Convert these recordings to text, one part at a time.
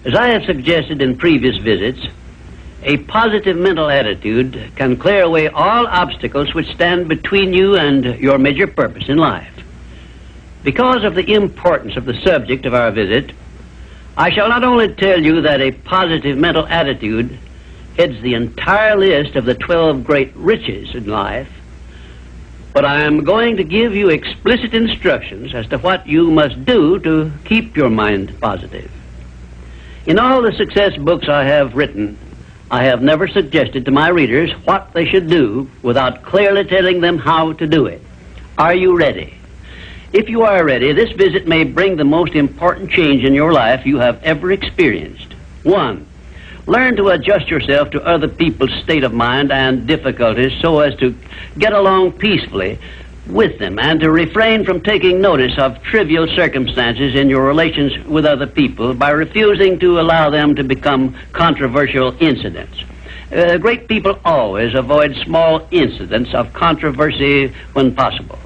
As I have suggested in previous visits, a positive mental attitude can clear away all obstacles which stand between you and your major purpose in life. Because of the importance of the subject of our visit, I shall not only tell you that a positive mental attitude heads the entire list of the 12 great riches in life, but I am going to give you explicit instructions as to what you must do to keep your mind positive. In all the success books I have written, I have never suggested to my readers what they should do without clearly telling them how to do it. Are you ready? If you are ready, this visit may bring the most important change in your life you have ever experienced. 1. Learn to adjust yourself to other people's state of mind and difficulties so as to get along peacefully with them and to refrain from taking notice of trivial circumstances in your relations with other people by refusing to allow them to become controversial incidents. Great people always avoid small incidents of controversy when possible.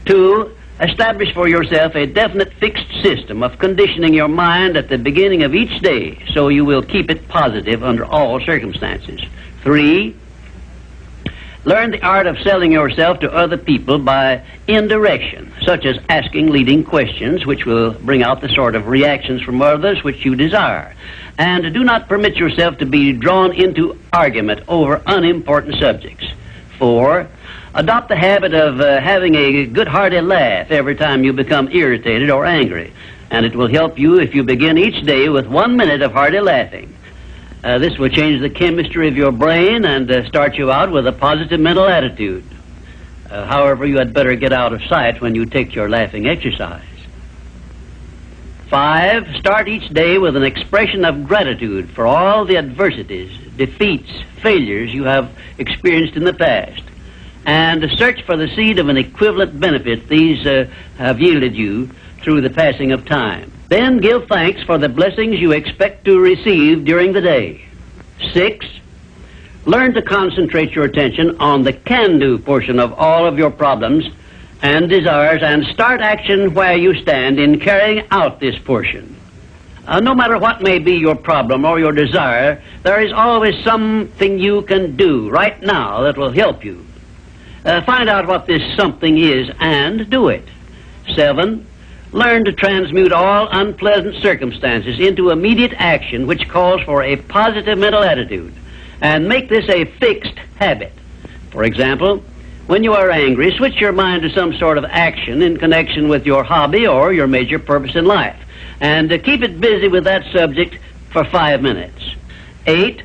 2. Establish for yourself a definite fixed system of conditioning your mind at the beginning of each day so you will keep it positive under all circumstances. 3. Learn the art of selling yourself to other people by indirection, such as asking leading questions which will bring out the sort of reactions from others which you desire. And do not permit yourself to be drawn into argument over unimportant subjects. 4. Adopt the habit of having a good hearty laugh every time you become irritated or angry, and it will help you if you begin each day with 1 minute of hearty laughing. This will change the chemistry of your brain and start you out with a positive mental attitude. However, you had better get out of sight when you take your laughing exercise. 5. Start each day with an expression of gratitude for all the adversities, defeats, failures you have experienced in the past, and search for the seed of an equivalent benefit these have yielded you through the passing of time. Then give thanks for the blessings you expect to receive during the day. 6. Learn to concentrate your attention on the can-do portion of all of your problems and desires and start action where you stand in carrying out this portion. No matter what may be your problem or your desire, there is always something you can do right now that will help you. Find out what this something is and do it. 7. Learn to transmute all unpleasant circumstances into immediate action which calls for a positive mental attitude, and make this a fixed habit. For example, when you are angry, switch your mind to some sort of action in connection with your hobby or your major purpose in life, and keep it busy with that subject for 5 minutes. 8.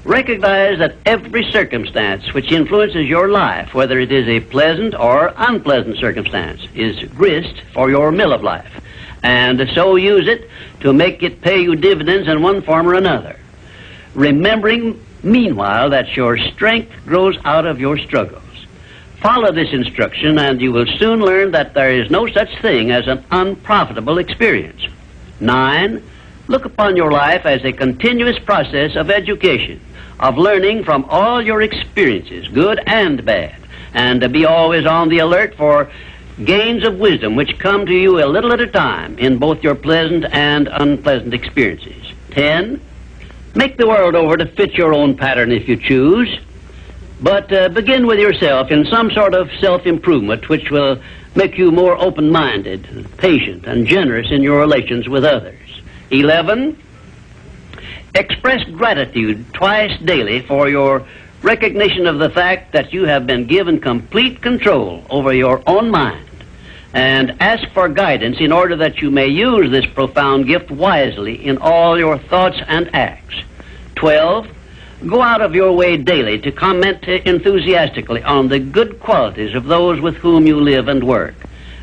Recognize that every circumstance which influences your life, whether it is a pleasant or unpleasant circumstance, is grist for your mill of life, and so use it to make it pay you dividends in one form or another, remembering meanwhile that your strength grows out of your struggles. Follow this instruction and you will soon learn that there is no such thing as an unprofitable experience. 9. Look upon your life as a continuous process of education, of learning from all your experiences, good and bad, and to be always on the alert for gains of wisdom which come to you a little at a time in both your pleasant and unpleasant experiences. 10. Make the world over to fit your own pattern if you choose, but begin with yourself in some sort of self-improvement which will make you more open-minded, patient, and generous in your relations with others. 11. Express gratitude twice daily for your recognition of the fact that you have been given complete control over your own mind, and ask for guidance in order that you may use this profound gift wisely in all your thoughts and acts. 12. Go out of your way daily to comment enthusiastically on the good qualities of those with whom you live and work,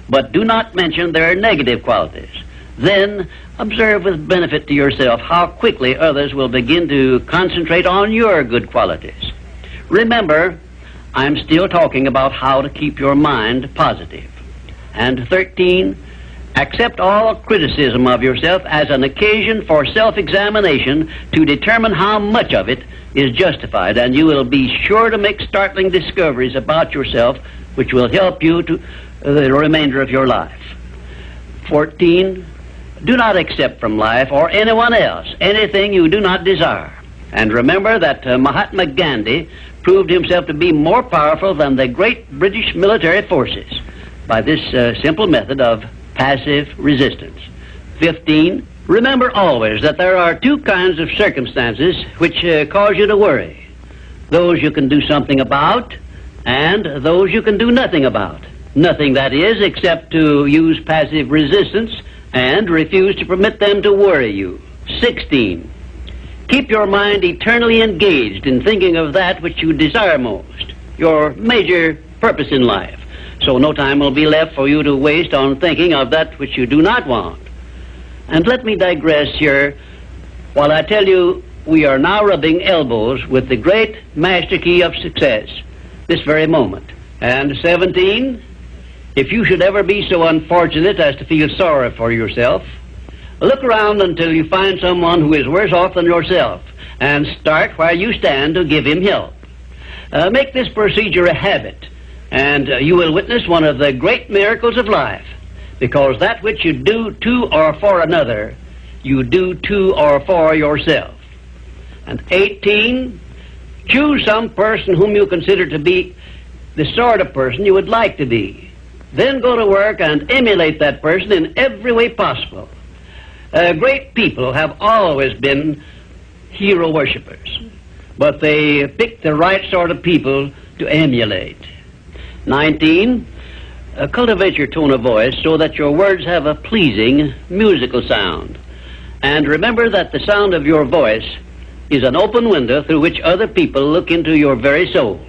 but do not mention their negative qualities. Then observe with benefit to yourself how quickly others will begin to concentrate on your good qualities. Remember, I'm still talking about how to keep your mind positive. And 13, accept all criticism of yourself as an occasion for self-examination to determine how much of it is justified, and you will be sure to make startling discoveries about yourself which will help you to the remainder of your life. 14, Do not accept from life or anyone else anything you do not desire. And remember that Mahatma Gandhi proved himself to be more powerful than the great British military forces by this simple method of passive resistance. 15. Remember always that there are two kinds of circumstances which cause you to worry. Those you can do something about, and those you can do nothing about. Nothing, that is, except to use passive resistance and refuse to permit them to worry you. 16. Keep your mind eternally engaged in thinking of that which you desire most, your major purpose in life, so no time will be left for you to waste on thinking of that which you do not want. And let me digress here while I tell you we are now rubbing elbows with the great master key of success this very moment. And 17, if you should ever be so unfortunate as to feel sorry for yourself, look around until you find someone who is worse off than yourself, and start where you stand to give him help. Make this procedure a habit, and you will witness one of the great miracles of life, because that which you do to or for another, you do to or for yourself. And 18, choose some person whom you consider to be the sort of person you would like to be. Then go to work and emulate that person in every way possible. Great people have always been hero worshippers, but they pick the right sort of people to emulate. 19, cultivate your tone of voice so that your words have a pleasing musical sound. And remember that the sound of your voice is an open window through which other people look into your very soul.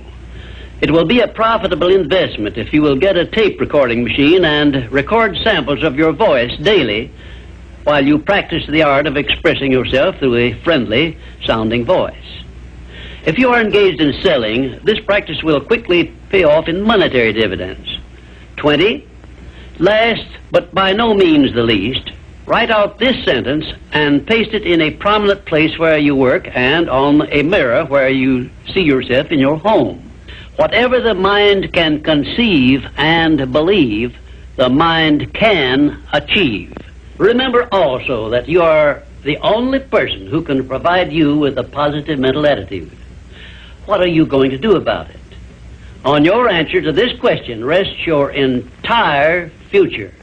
It will be a profitable investment if you will get a tape recording machine and record samples of your voice daily while you practice the art of expressing yourself through a friendly sounding voice. If you are engaged in selling, this practice will quickly pay off in monetary dividends. 20, last but by no means the least, write out this sentence and paste it in a prominent place where you work and on a mirror where you see yourself in your home. Whatever the mind can conceive and believe, the mind can achieve. Remember also that you are the only person who can provide you with a positive mental attitude. What are you going to do about it? On your answer to this question rests your entire future.